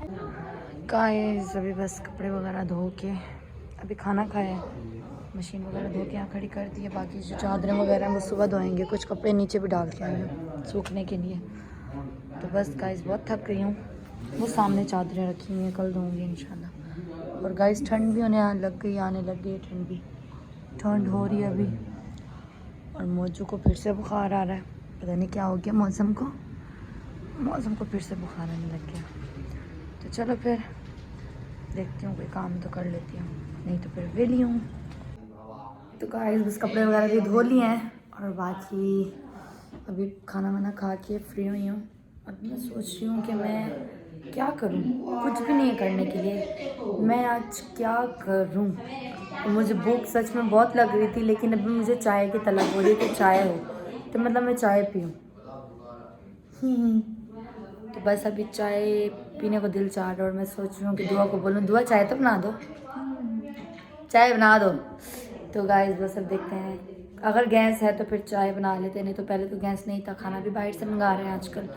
Guys अभी बस कपड़े वगैरह धो के अभी खाना खाया है, मशीन वगैरह धो के यहाँ खड़ी कर दी है। बाकी जो चादरें वगैरह हैं वो सुबह धोएंगे, कुछ कपड़े नीचे भी डाल के आए हैं सूखने के लिए। तो बस गाइस बहुत थक गई हूँ, वो सामने चादरें रखी हुई हैं, कल धोऊंगी इंशाल्लाह। और गाइस ठंड भी होने लग गई, आने लग गई है ठंड भी, ठंड हो रही है अभी। और मोजू को फिर से बुखार आ रहा है, पता नहीं क्या हो गया मौसम को फिर से बुखार आने लग गया। तो चलो फिर देखती हूँ, कोई काम तो कर लेती हूँ, नहीं तो फिर वेली हूँ। तो गाइस बस कपड़े वगैरह भी धो लिए हैं और बाकी अभी खाना वाना खा के फ्री हुई हूँ। अब मैं सोच रही हूँ कि मैं क्या करूँ, कुछ भी नहीं है करने के लिए, मैं आज क्या करूँ। मुझे भूख सच में बहुत लग रही थी, लेकिन अभी मुझे चाय की तलब हो रही है कि चाय हो, तो मतलब मैं चाय पीऊँ। तो बस अभी चाय पीने को दिल चाह रहा है और मैं सोच रही हूँ कि दुआ को बोलूँ, दुआ चाय तो बना दो, चाय बना दो। तो गाइस बस अब देखते हैं, अगर गैस है तो फिर चाय बना लेते हैं, नहीं तो पहले तो गैस नहीं था, खाना भी बाहर से मंगा रहे हैं आजकल,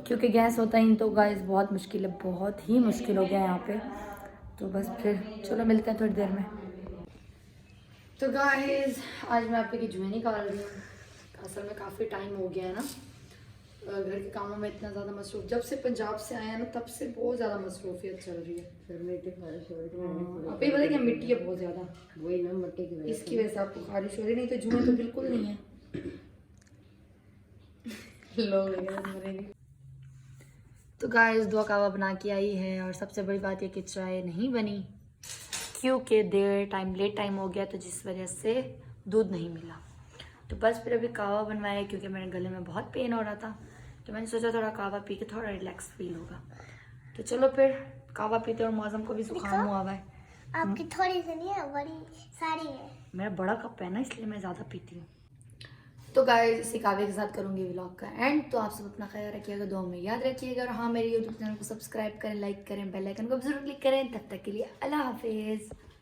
क्योंकि गैस होता ही तो गाइस बहुत मुश्किल है, बहुत ही मुश्किल हो गया है यहाँ पे। तो बस फिर चलो मिलते हैं थोड़ी देर में। तो गाइस आज मैं आपके जुए निकाल रही हूँ। असल में काफ़ी टाइम हो गया है ना, घर के कामों में इतना ज़्यादा मसरूफ, जब से पंजाब से आया ना तब से बहुत ज़्यादा मसरूफियत चल रही है। आप ये बताइए मिट्टी है बहुत ज़्यादा, वही ना मिट्टी की वजह, इसकी वजह से आपको खारिश हो रही, नहीं तो जुए तो बिल्कुल नहीं है। लोग तो गाइस दुआ कावा बना के आई है, और सबसे बड़ी बात ये कि चाय नहीं बनी क्योंकि लेट टाइम हो गया, तो जिस वजह से दूध नहीं मिला। तो बस फिर अभी कावा बनवाया क्योंकि मेरे गले में बहुत पेन हो रहा था, तो मैंने सोचा थोड़ा कावा पी के थोड़ा रिलैक्स फील होगा। तो चलो फिर कावा पीते, और मौसम को भी जुकाम हुआ है। आपकी थोड़ी सी नहीं है, बड़ी सारी है। मेरा बड़ा कप है ना, इसलिए मैं ज़्यादा पीती हूँ। तो गाइस इसी कावे के साथ करूँगी व्लॉग का एंड। तो आप सब अपना ख्याल रखिएगा, दुआ में याद रखिएगा, और हाँ मेरे यूट्यूब चैनल को सब्सक्राइब करें, लाइक करें, बेल आइकन को जरूर क्लिक करें। तब तक के लिए अल्लाह हाफिज़।